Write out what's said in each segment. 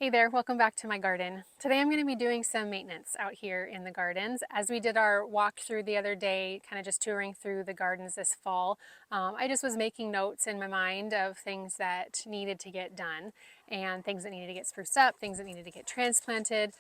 Hey there, welcome back to my garden. Today I'm going to be doing some maintenance out here in the gardens. As we did our walk through the other day, kind of just touring through the gardens this fall, I just was making notes in my mind of things that needed to get done and things that needed to get spruced up, things that needed to get transplanted,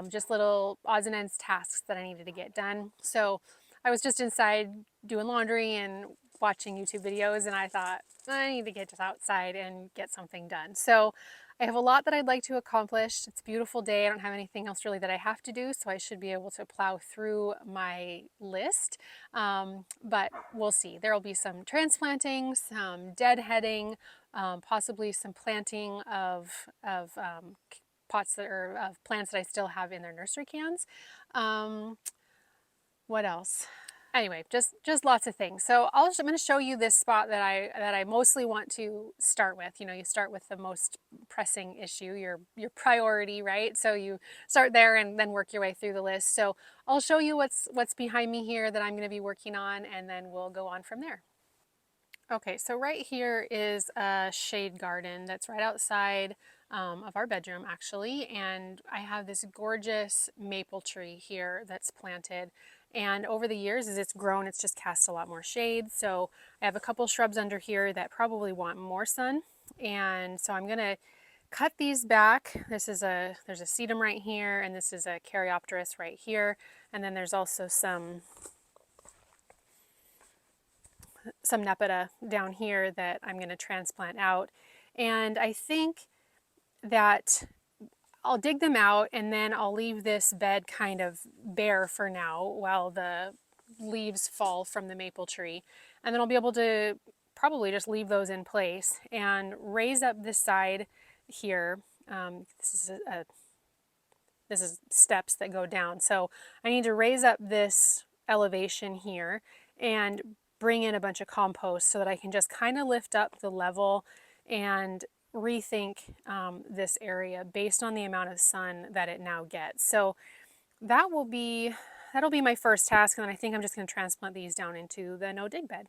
just little odds and ends tasks that I needed to get done. So I was just inside doing laundry and watching YouTube videos, and I thought, I need to get just outside and get something done. So I have a lot that I'd like to accomplish. It's a beautiful day. I don't have anything else really that I have to do, so I should be able to plow through my list. But we'll see. There will be some transplanting, some deadheading, possibly some planting of pots that are of plants that I still have in their nursery cans. What else? Anyway, just lots of things. So I'm going to show you this spot that I mostly want to start with. You know, you start with the most pressing issue, your priority, right? So you start there and then work your way through the list. So I'll show you what's behind me here that I'm going to be working on, and then we'll go on from there. Okay, so right here is a shade garden that's right outside of our bedroom actually, and I have this gorgeous maple tree here that's planted. And over the years, as it's grown, it's just cast a lot more shade. So I have a couple shrubs under here that probably want more sun. And so I'm gonna cut these back. There's a sedum right here, and this is a caryopteris right here. And then there's also some nepeta down here that I'm gonna transplant out. And I think that I'll dig them out and then I'll leave this bed kind of bare for now while the leaves fall from the maple tree. And then I'll be able to probably just leave those in place and raise up this side here. This is steps that go down. So I need to raise up this elevation here and bring in a bunch of compost so that I can just kind of lift up the level and rethink this area based on the amount of sun that it now gets. So that'll be my first task, and then I think I'm just going to transplant these down into the no dig bed.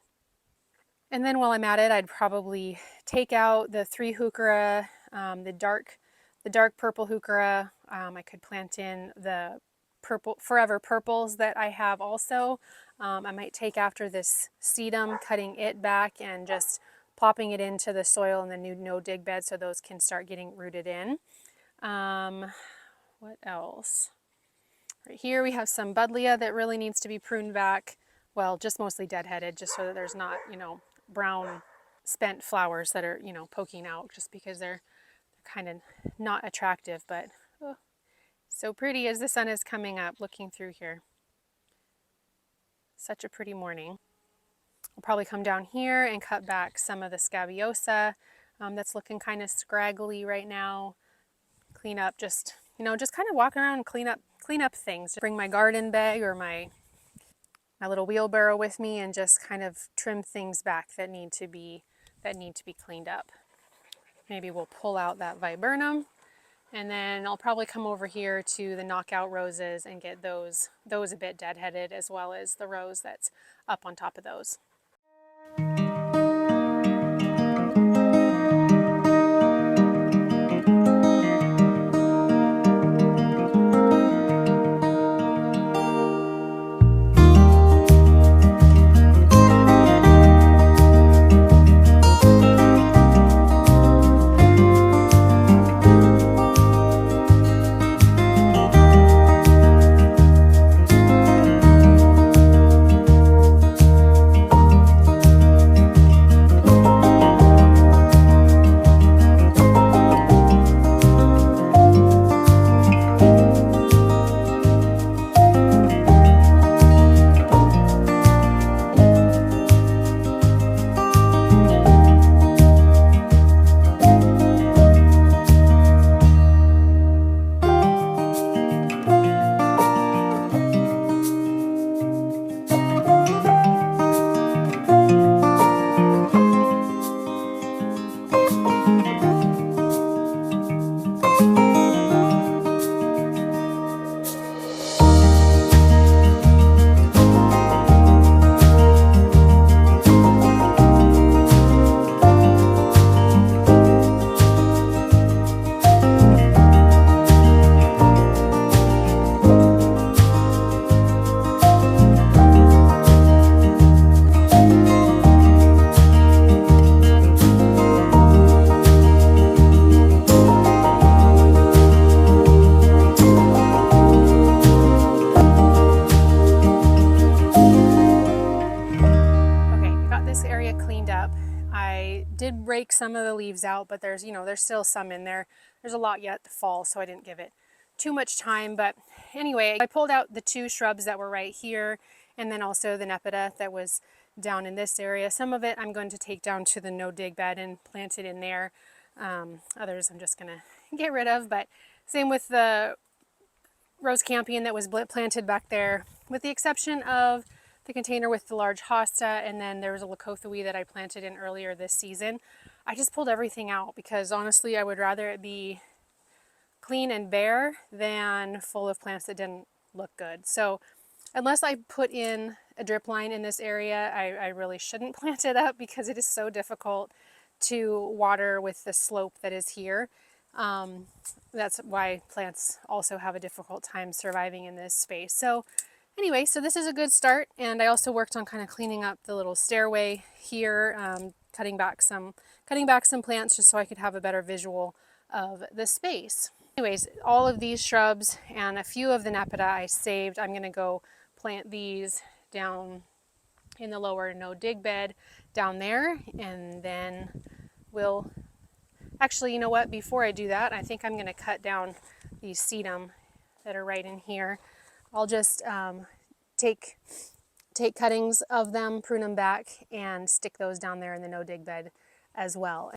And then while I'm at it, I'd probably take out the 3 heuchera, the dark purple heuchera. I could plant in the purple forever purples that I have also. I might take after this sedum, cutting it back and just plopping it into the soil in the new no dig bed so those can start getting rooted in. What else? Right here we have some buddleia that really needs to be pruned back. Well, just mostly deadheaded, just so that there's not, brown spent flowers that are, poking out, just because they're kind of not attractive, but oh, so pretty as the sun is coming up looking through here. Such a pretty morning. I'll probably come down here and cut back some of the scabiosa that's looking kind of scraggly right now. Clean up, just kind of walk around and clean up things. Bring my garden bag or my little wheelbarrow with me and just kind of trim things back that need to be cleaned up. Maybe we'll pull out that viburnum, and then I'll probably come over here to the knockout roses and get those a bit deadheaded, as well as the rose that's up on top of those. some of the leaves out, but there's, there's still some in there. There's a lot yet to fall, so I didn't give it too much time. But anyway, I pulled out the 2 shrubs that were right here, and then also the nepeta that was down in this area. Some of it I'm going to take down to the no-dig bed and plant it in there. Others I'm just gonna get rid of, but same with the rose campion that was planted back there, with the exception of the container with the large hosta, and then there was a leucothoe that I planted in earlier this season. I just pulled everything out because honestly I would rather it be clean and bare than full of plants that didn't look good. So unless I put in a drip line in this area, I really shouldn't plant it up because it is so difficult to water with the slope that is here. That's why plants also have a difficult time surviving in this space. So anyway, so this is a good start, and I also worked on kind of cleaning up the little stairway here, cutting back some plants just so I could have a better visual of the space. Anyways, all of these shrubs and a few of the nepeta I saved. I'm going to go plant these down in the lower no-dig bed down there, and then we'll actually, you know what, before I do that, I think I'm going to cut down these sedum that are right in here. I'll just take cuttings of them, prune them back, and stick those down there in the no-dig bed as well.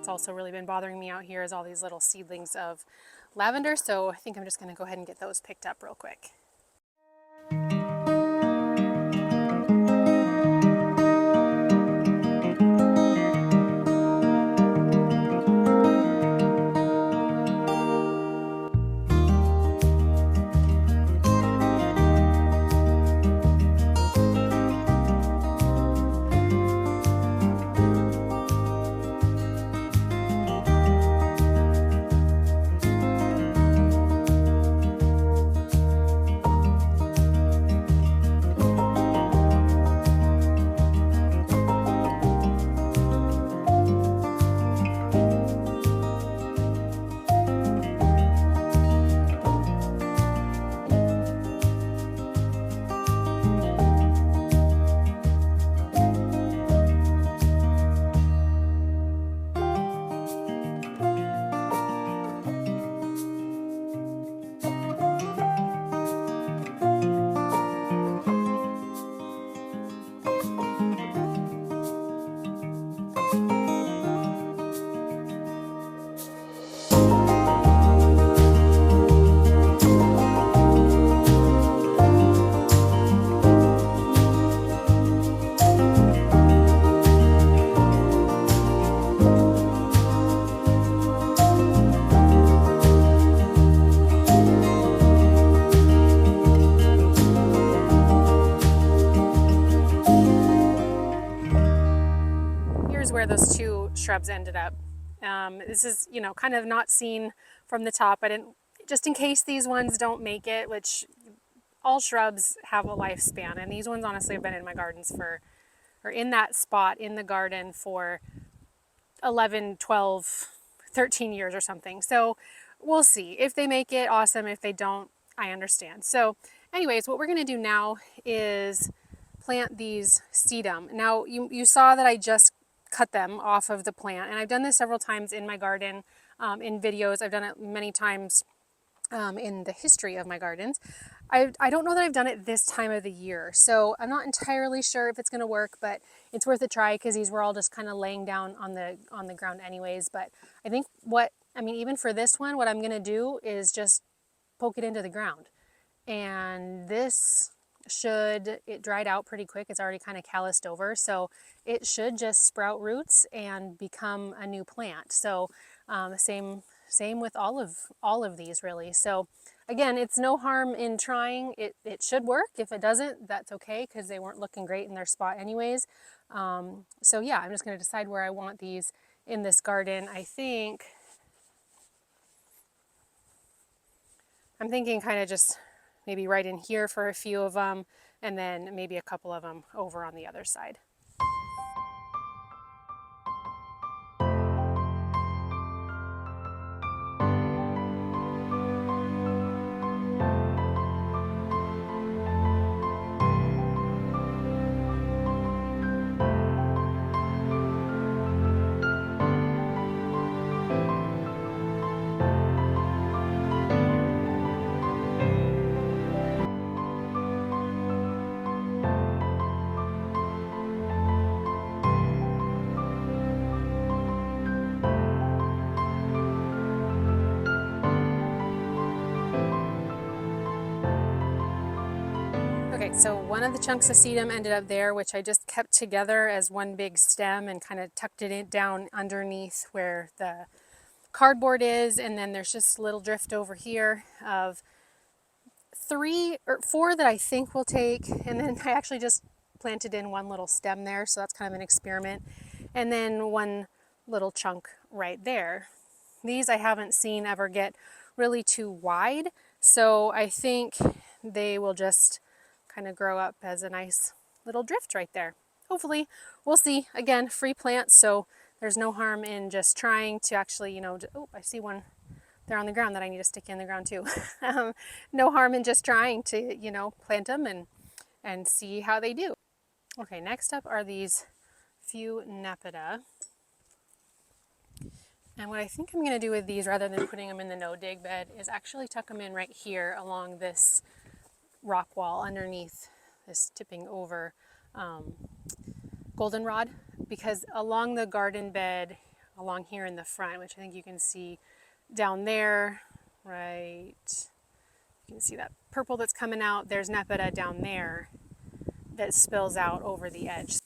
Also really been bothering me out here is all these little seedlings of lavender, so I think I'm just going to go ahead and get those picked up real quick. Where those 2 shrubs ended up. This is, kind of not seen from the top. I didn't, just in case these ones don't make it, which all shrubs have a lifespan, and these ones honestly have been in my gardens or in that spot in the garden for 11, 12, 13 years or something. So we'll see. If they make it, awesome. If they don't, I understand. So anyways, what we're going to do now is plant these sedum. Now you saw that I just cut them off of the plant, and I've done this several times in my garden, in videos. I've done it many times in the history of my gardens. I don't know that I've done it this time of the year, so I'm not entirely sure if it's going to work, but it's worth a try because these were all just kind of laying down on the ground anyways. But I think even for this one, what I'm going to do is just poke it into the ground, and it dried out pretty quick. It's already kind of calloused over, so it should just sprout roots and become a new plant. So same with all of these really. So again, it's no harm in trying. It should work. If it doesn't, that's okay because they weren't looking great in their spot anyways. So yeah, I'm just going to decide where I want these in this garden. I'm thinking kind of just maybe right in here for a few of them, and then maybe a couple of them over on the other side. Okay, so one of the chunks of sedum ended up there, which I just kept together as one big stem and kind of tucked it down underneath where the cardboard is, and then there's just a little drift over here of 3 or 4 that I think will take, and then I actually just planted in one little stem there, so that's kind of an experiment, and then one little chunk right there. These I haven't seen ever get really too wide, so I think they will just kind of grow up as a nice little drift right there. Hopefully, we'll see. Again, free plants, so there's no harm in just trying to actually, oh, I see one there on the ground that I need to stick in the ground too. No harm in just trying to, plant them and see how they do. Okay, next up are these few Nepeta. And what I think I'm going to do with these, rather than putting them in the no-dig bed, is actually tuck them in right here along this rock wall underneath this tipping over goldenrod, because along the garden bed, along here in the front, which I think you can see down there, right, you can see that purple that's coming out, there's Nepeta down there that spills out over the edge.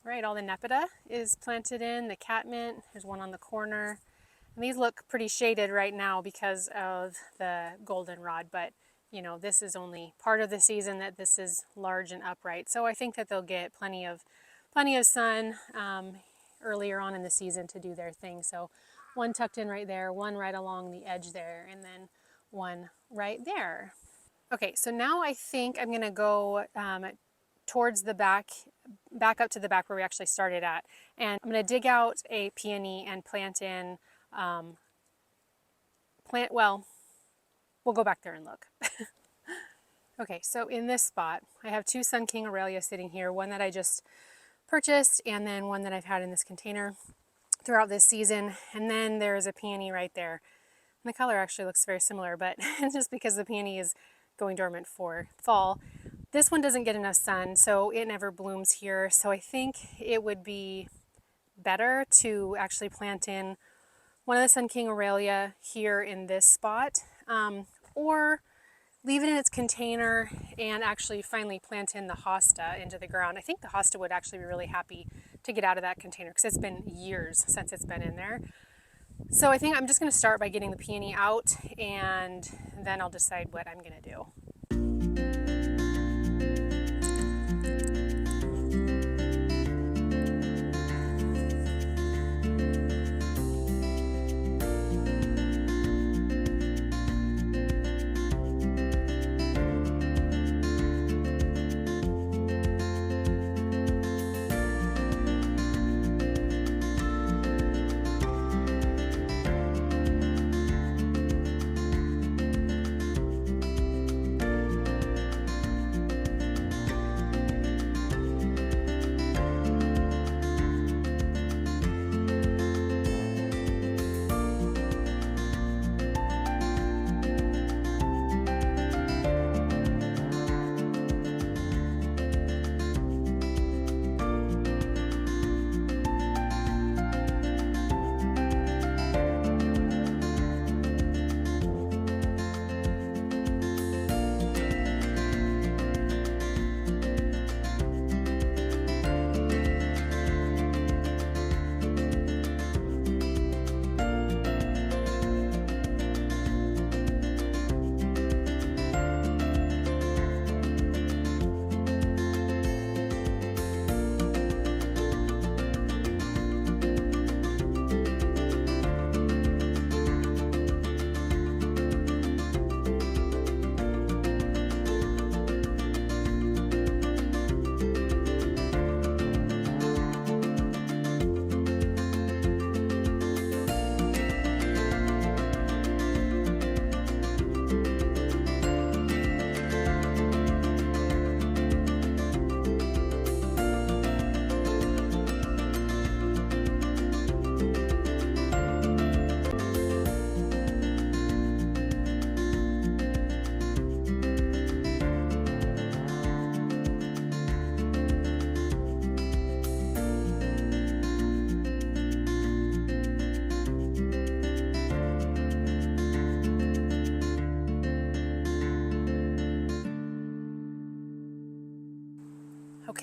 Right, all the Nepeta is planted in, the catmint, there's one on the corner. And these look pretty shaded right now because of the goldenrod, but this is only part of the season that this is large and upright. So I think that they'll get plenty of sun earlier on in the season to do their thing. So one tucked in right there, one right along the edge there, and then one right there. Okay, so now I think I'm gonna go towards the back up to the back where we actually started at. And I'm going to dig out a peony and plant in, well, we'll go back there and look. Okay, so in this spot, I have 2 Sun King Aurelia sitting here, one that I just purchased and then one that I've had in this container throughout this season. And then there's a peony right there. And the color actually looks very similar, but it's just because the peony is going dormant for fall. This one doesn't get enough sun, so it never blooms here. So I think it would be better to actually plant in one of the Sun King Aurelia here in this spot, or leave it in its container and actually finally plant in the hosta into the ground. I think the hosta would actually be really happy to get out of that container because it's been years since it's been in there. So I think I'm just going to start by getting the peony out, and then I'll decide what I'm going to do.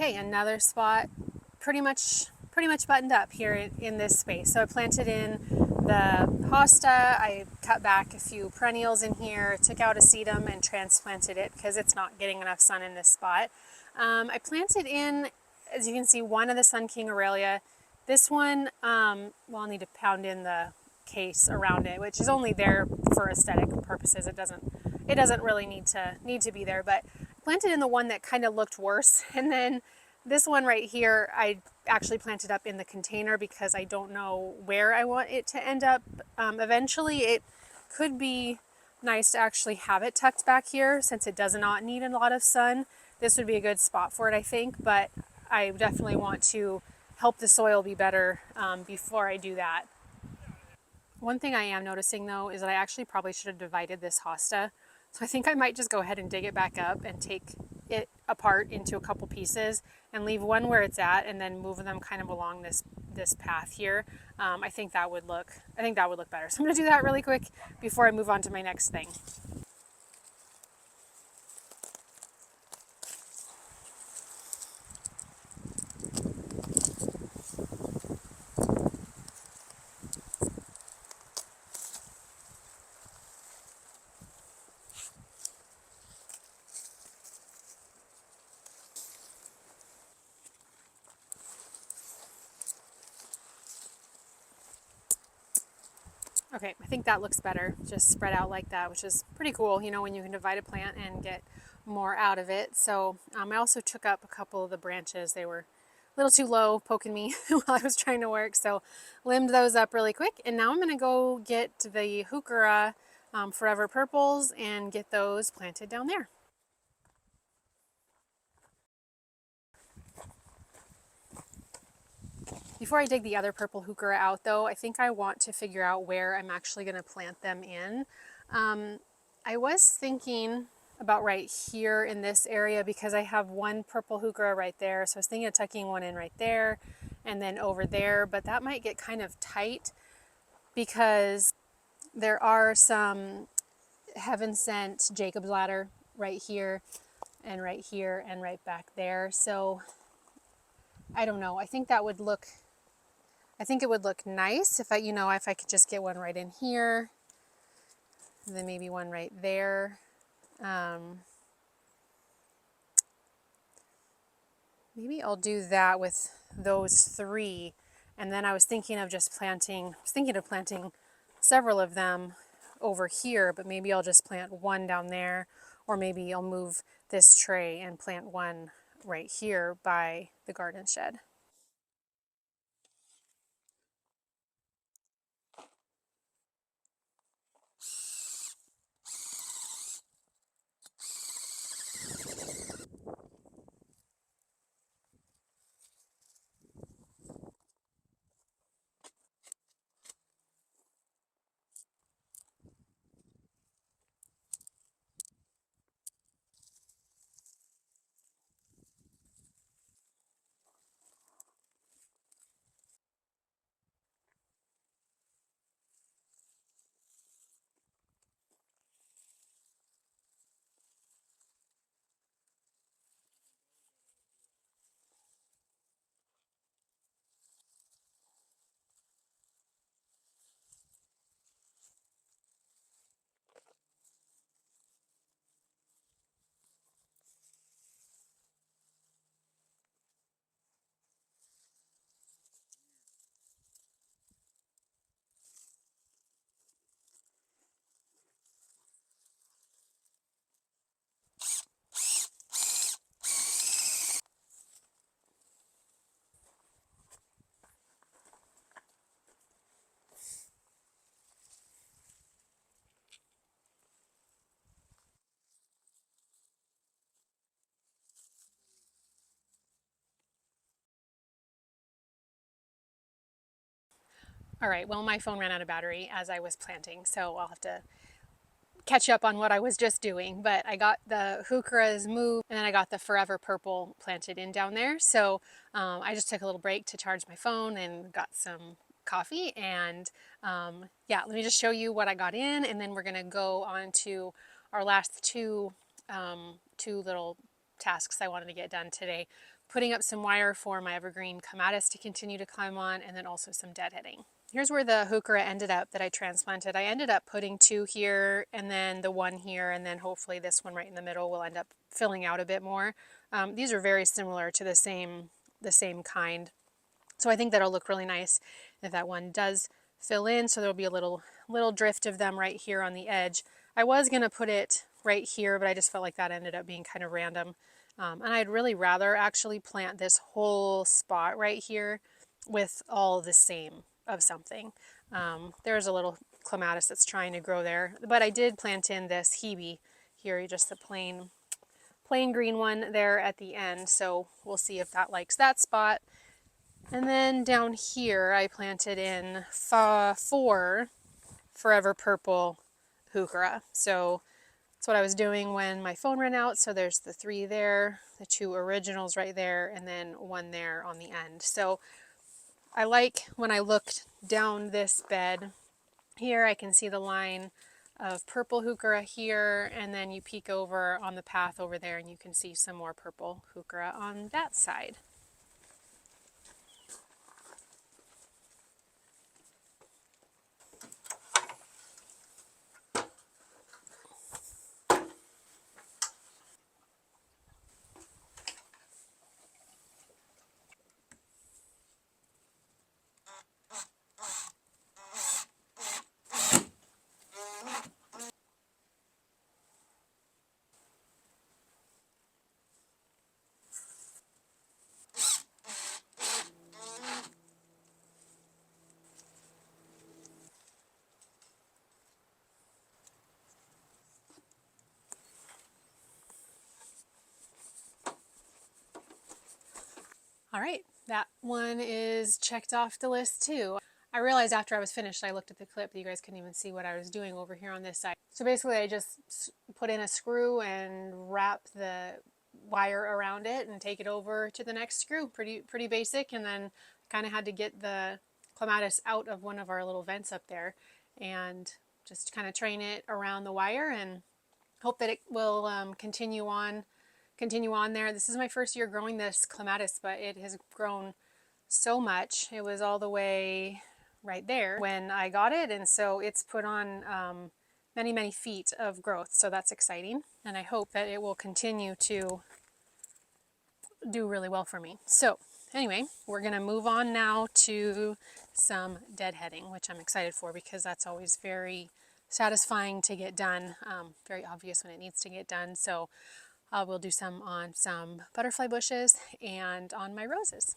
Okay, another spot pretty much buttoned up here in this space. So I planted in the hosta, I cut back a few perennials in here, took out a sedum and transplanted it because it's not getting enough sun in this spot. I planted in, as you can see, one of the Sun King Aurelia. This one, well, I'll need to pound in the case around it, which is only there for aesthetic purposes. It doesn't really need to be there, but I planted in the one that kind of looked worse, and then this one right here, I actually planted up in the container because I don't know where I want it to end up. Eventually, it could be nice to actually have it tucked back here since it does not need a lot of sun. This would be a good spot for it, I think, but I definitely want to help the soil be better before I do that. One thing I am noticing though is that I actually probably should have divided this hosta. So I think I might just go ahead and dig it back up and take it apart into a couple pieces and leave one where it's at and then move them kind of along this path here. I think that would look better. So I'm gonna do that really quick before I move on to my next thing. Okay, I think that looks better, just spread out like that, which is pretty cool, you know, when you can divide a plant and get more out of it. So I also took up a couple of the branches. They were a little too low, poking me while I was trying to work, so limbed those up really quick. And now I'm gonna go get the heuchera Forever Purples and get those planted down there. Before I dig the other purple heuchera out though, I think I want to figure out where I'm actually going to plant them in. I was thinking about right here in this area because I have one purple heuchera right there. So I was thinking of tucking one in right there and then over there, but that might get kind of tight because there are some heaven sent Jacob's ladder right here and right here and right back there. So I don't know. I think it would look nice if if I could just get one right in here, and then maybe one right there. Maybe I'll do that with those three. And then I was thinking of planting several of them over here, but maybe I'll just plant one down there, or maybe I'll move this tray and plant one right here by the garden shed. All right, well, my phone ran out of battery as I was planting, so I'll have to catch up on what I was just doing. But I got the heucheras moved and then I got the Forever Purple planted in down there. So I just took a little break to charge my phone and got some coffee. And yeah, let me just show you what I got in, and then we're gonna go on to our last two little tasks I wanted to get done today. putting up some wire for my evergreen clematis to continue to climb on, and then also some deadheading. Here's where the heuchera ended up that I transplanted. I ended up putting 2 here and then the 1 here, and then hopefully this one right in the middle will end up filling out a bit more. These are very similar to the same kind. So I think that'll look really nice if that one does fill in. So there'll be a little drift of them right here on the edge. I was going to put it right here, but I just felt like that ended up being kind of random. And I'd really rather actually plant this whole spot right here with all the same of something. There's a little clematis that's trying to grow there, but I did plant in this hebe here, just the plain green one there at the end. So we'll see if that likes that spot. And then down here I planted in 4 forever purple heuchera. So that's what I was doing when my phone ran out. So there's the 3 there, the 2 originals right there, and then 1 there on the end. So I like when I looked down this bed here, I can see the line of purple heuchera here, and then you peek over on the path over there and you can see some more purple heuchera on that side. All right, that one is checked off the list too. I realized after I was finished, I looked at the clip, you guys couldn't even see what I was doing over here on this side. So basically I just put in a screw and wrap the wire around it and take it over to the next screw. Pretty basic. And then kind of had to get the clematis out of one of our little vents up there and just kind of train it around the wire and hope that it will continue on there. This is my first year growing this clematis, but it has grown so much. It was all the way right there when I got it, and so it's put on many feet of growth, so that's exciting, and I hope that it will continue to do really well for me. So anyway, we're gonna move on now to some deadheading, which I'm excited for because that's always very satisfying to get done, very obvious when it needs to get done. So we'll do some on some butterfly bushes and on my roses.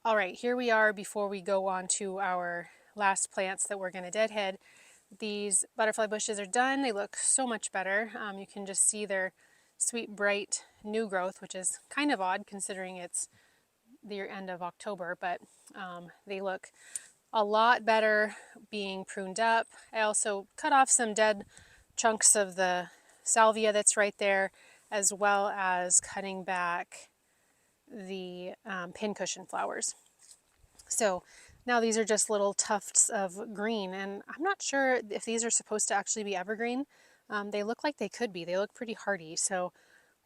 All right, here we are before we go on to our last plants that we're going to deadhead. These butterfly bushes are done. They look so much better. You can just see their sweet, bright new growth, which is kind of odd considering it's the end of October, but they look a lot better being pruned up. I also cut off some dead chunks of the salvia that's right there, as well as cutting back the pincushion flowers. So now these are just little tufts of green, and I'm not sure if these are supposed to actually be evergreen, They look like they could be. They look pretty hardy, so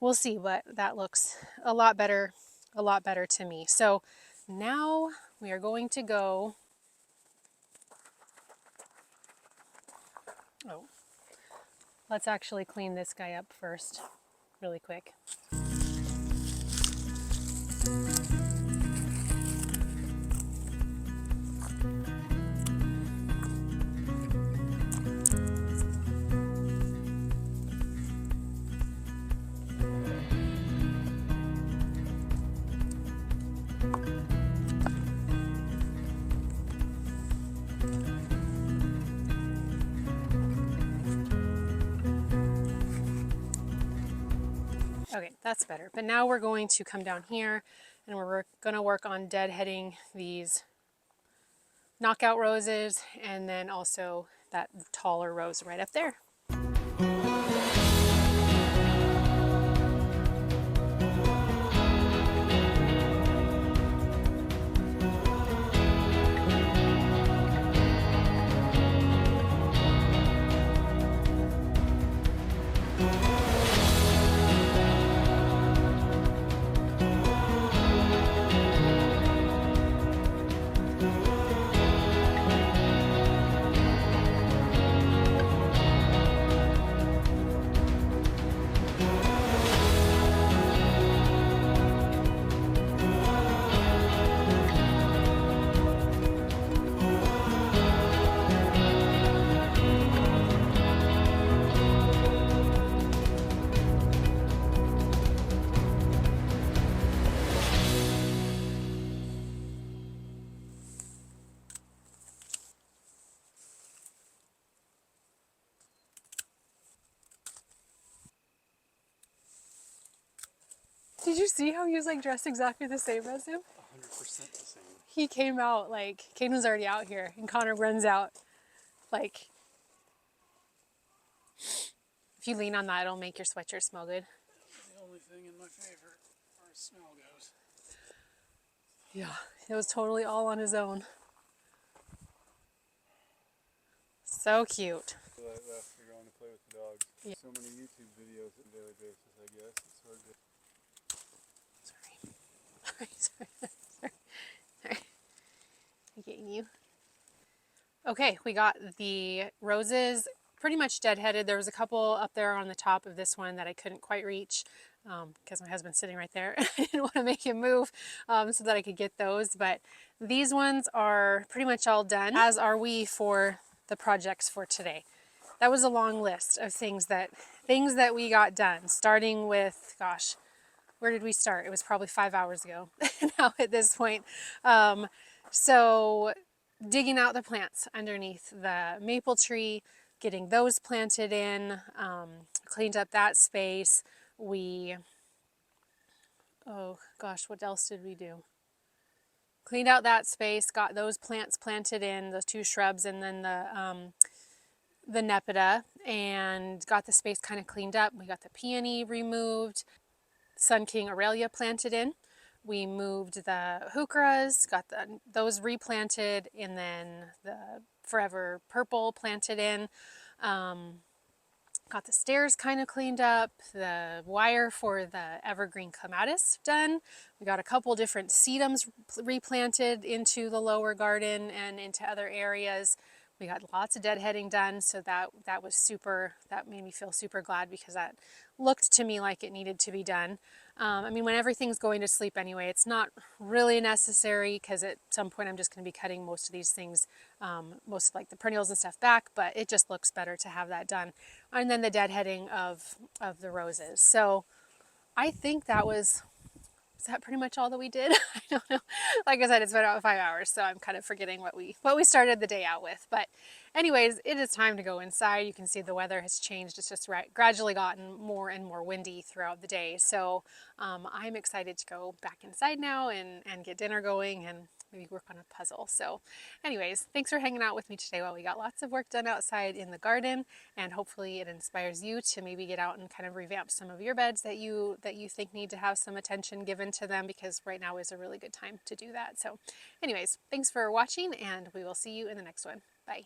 we'll see, but that looks a lot better to me. So now we are going to go, oh, let's actually clean this guy up first, really quick. Okay, that's better. But now we're going to come down here and we're going to work on deadheading these knockout roses and then also that taller rose right up there. Did you see how he was like dressed exactly the same as him? 100% the same. He came out like, Caden was already out here and Connor runs out like, if you lean on that, it'll make your sweatshirt smell good. The only thing in my favor as far as smell goes. Yeah, it was totally all on his own. So cute. After going to play with the dogs. Yeah. So many YouTube videos on a daily basis, I guess. It's hard to... Sorry. I'm getting you. Okay, we got the roses pretty much deadheaded. There was a couple up there on the top of this one that I couldn't quite reach because my husband's sitting right there. I didn't want to make him move so that I could get those. But these ones are pretty much all done, as are we for the projects for today. That was a long list of things that we got done, starting with, gosh, where did we start? It was probably 5 hours ago now at this point. So digging out the plants underneath the maple tree, getting those planted in, cleaned up that space. Oh gosh, what else did we do? Cleaned out that space, got those plants planted in, those two shrubs, and then the nepeta, and got the space kind of cleaned up. We got the peony removed, Sun King Aurelia planted in. We moved the heucheras, got those replanted, and then the Forever Purple planted in. Got the stairs kind of cleaned up, the wire for the evergreen clematis done. We got a couple different sedums replanted into the lower garden and into other areas. We got lots of deadheading done, so that was super, that made me feel super glad because that looked to me like it needed to be done. I mean, when everything's going to sleep anyway, it's not really necessary because at some point I'm just going to be cutting most of these things, most of like the perennials and stuff back, but it just looks better to have that done. And then the deadheading of the roses. So I think is that pretty much all that we did? I don't know. Like I said, it's been about 5 hours, so I'm kind of forgetting what we started the day out with. But anyways, it is time to go inside. You can see the weather has changed. It's just gradually gotten more and more windy throughout the day. So I'm excited to go back inside now and get dinner going and maybe work on a puzzle. So anyways, thanks for hanging out with me today while we got lots of work done outside in the garden, and hopefully it inspires you to maybe get out and kind of revamp some of your beds that you think need to have some attention given to them, because right now is a really good time to do that. So anyways, thanks for watching and we will see you in the next one. Bye.